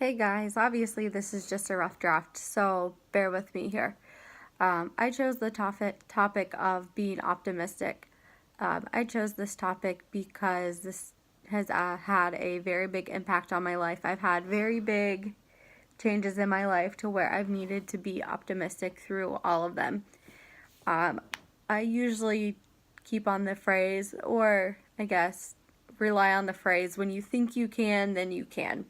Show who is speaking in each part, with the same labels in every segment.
Speaker 1: Hey guys, obviously this is just a rough draft, so bear with me here. I chose the topic of being optimistic. I chose this topic because this has had a very big impact on my life. I've had very big changes in my life to where I've needed to be optimistic through all of them. Um, I usually keep on the phrase, or I guess rely on the phrase, when you think you can, then you can.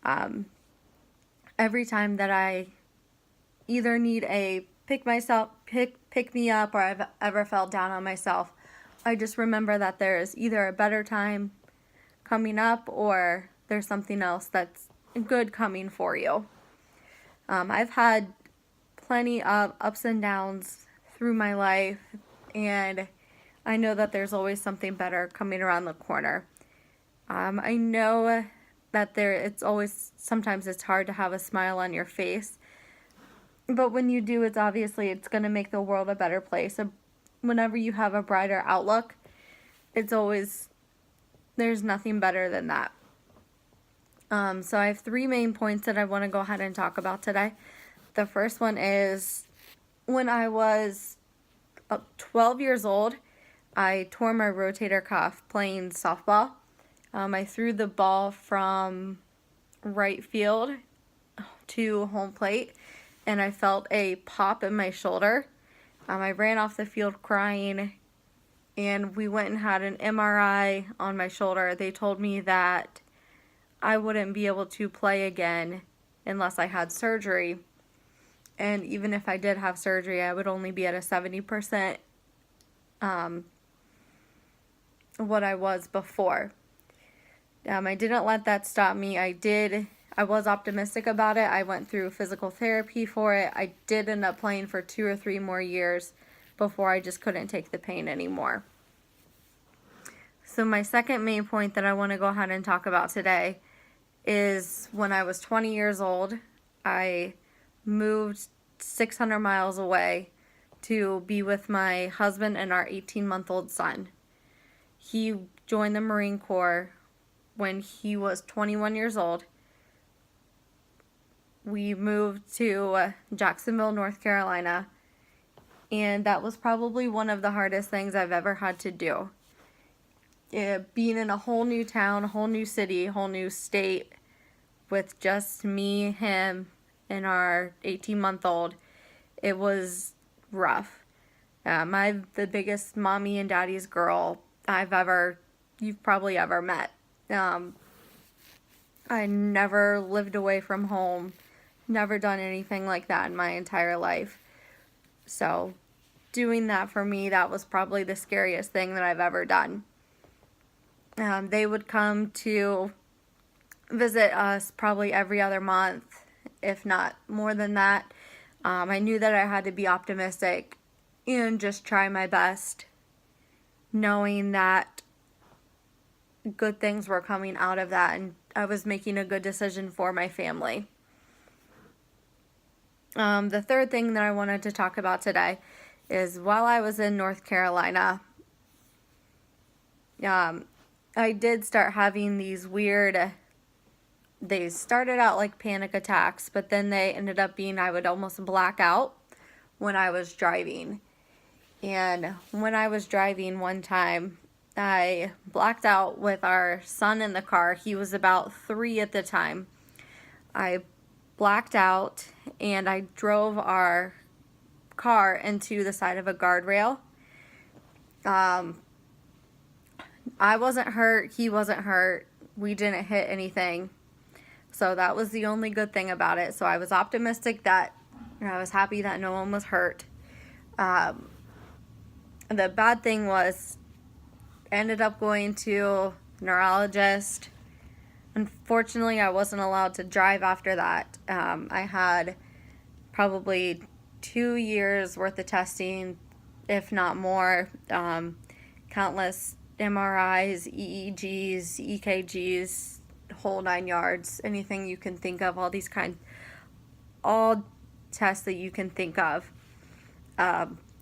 Speaker 1: Um, every time that I either need a pick me up, or I've ever felt down on myself, I just remember that there's either a better time coming up or there's something else that's good coming for you. I've had plenty of ups and downs through my life, and I know that there's always something better coming around the corner. I know that sometimes it's hard to have a smile on your face, but when you do, it's going to make the world a better place. So whenever you have a brighter outlook, there's nothing better than that. So I have three main points that I want to go ahead and talk about today. The first one is when I was 12 years old, I tore my rotator cuff playing softball. I threw the ball from right field to home plate, and I felt a pop in my shoulder. I ran off the field crying, and we went and had an MRI on my shoulder. They told me that I wouldn't be able to play again unless I had surgery. And even if I did have surgery, I would only be at a 70% what I was before. I didn't let that stop me. I was optimistic about it. I went through physical therapy for it. I did end up playing for 2 or 3 more years before I just couldn't take the pain anymore. So my second main point that I want to go ahead and talk about today is when I was 20 years old, I moved 600 miles away to be with my husband and our 18-month-old son. He joined the Marine Corps when he was 21 years old. We moved to Jacksonville, North Carolina, and that was probably one of the hardest things I've ever had to do. Being in a whole new town, a whole new city, a whole new state, with just me, him, and our 18-month-old, it was rough. I'm the biggest mommy and daddy's girl you've probably ever met. I never lived away from home, never done anything like that in my entire life. So doing that for me, that was probably the scariest thing that I've ever done. They would come to visit us probably every other month, if not more than that. I knew that I had to be optimistic and just try my best, knowing that good things were coming out of that, and I was making a good decision for my family. The third thing that I wanted to talk about today is while I was in North Carolina, I did start having these they started out like panic attacks, but then they ended up being, I would almost black out when I was driving. And when I was driving one time, I blacked out with our son in the car. He was about 3 at the time. I blacked out and I drove our car into the side of a guardrail. I wasn't hurt. He wasn't hurt. We didn't hit anything. So that was the only good thing about it. So I was optimistic that, I was happy that no one was hurt. The bad thing was, ended up going to a neurologist. Unfortunately, I wasn't allowed to drive after that. I had probably 2 years worth of testing, if not more. Countless MRIs, EEGs, EKGs, whole 9 yards, anything you can think of, all tests that you can think of.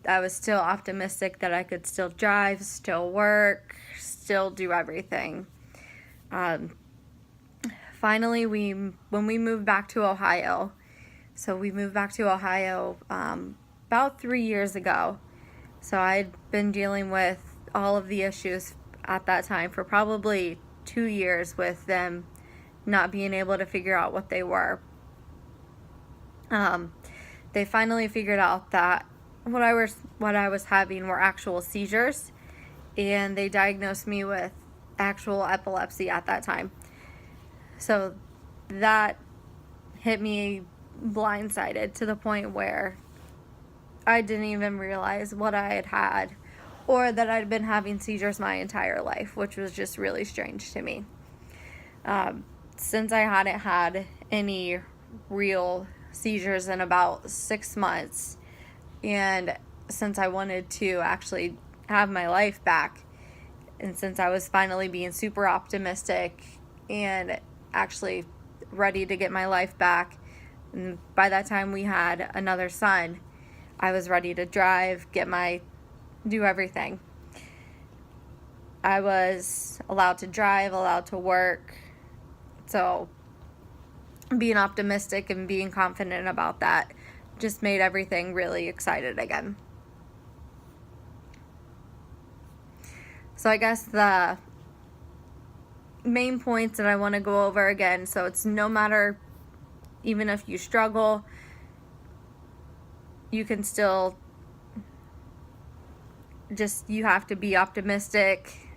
Speaker 1: I was still optimistic that I could still drive, still work, still do everything. finally, when we moved back to Ohio, so we moved back to Ohio about 3 years ago. So I'd been dealing with all of the issues at that time for probably 2 years with them not being able to figure out what they were. They finally figured out that what I was having were actual seizures, and they diagnosed me with actual epilepsy at that time. So that hit me blindsided to the point where I didn't even realize what I had had, or that I'd been having seizures my entire life, which was just really strange to me. Since I hadn't had any real seizures in about 6 months, and since I wanted to actually have my life back, and since I was finally being super optimistic and actually ready to get my life back, and by that time we had another son, I was ready to drive, do everything. I was allowed to drive, allowed to work. So being optimistic and being confident about that just made everything really excited again. So I guess the main points that I want to go over again, so it's no matter, even if you struggle, you can still you have to be optimistic.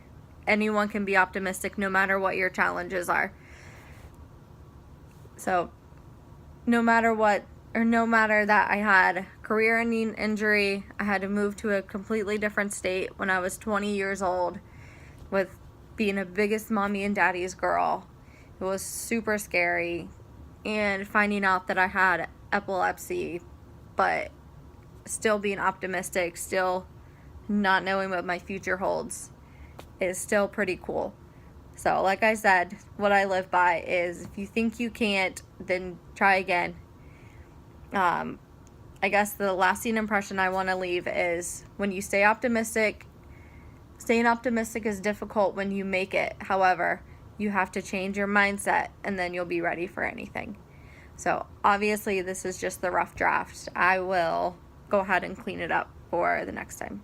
Speaker 1: Anyone can be optimistic no matter what your challenges are. So no matter that I had career-ending injury, I had to move to a completely different state when I was 20 years old, with being a biggest mommy and daddy's girl. It was super scary, and finding out that I had epilepsy, but still being optimistic, still not knowing what my future holds, is still pretty cool. So like I said, what I live by is, if you think you can't, then try again. I guess the lasting impression I want to leave is, when you stay optimistic, staying optimistic is difficult when you make it. However, you have to change your mindset, and then you'll be ready for anything. So obviously this is just the rough draft. I will go ahead and clean it up for the next time.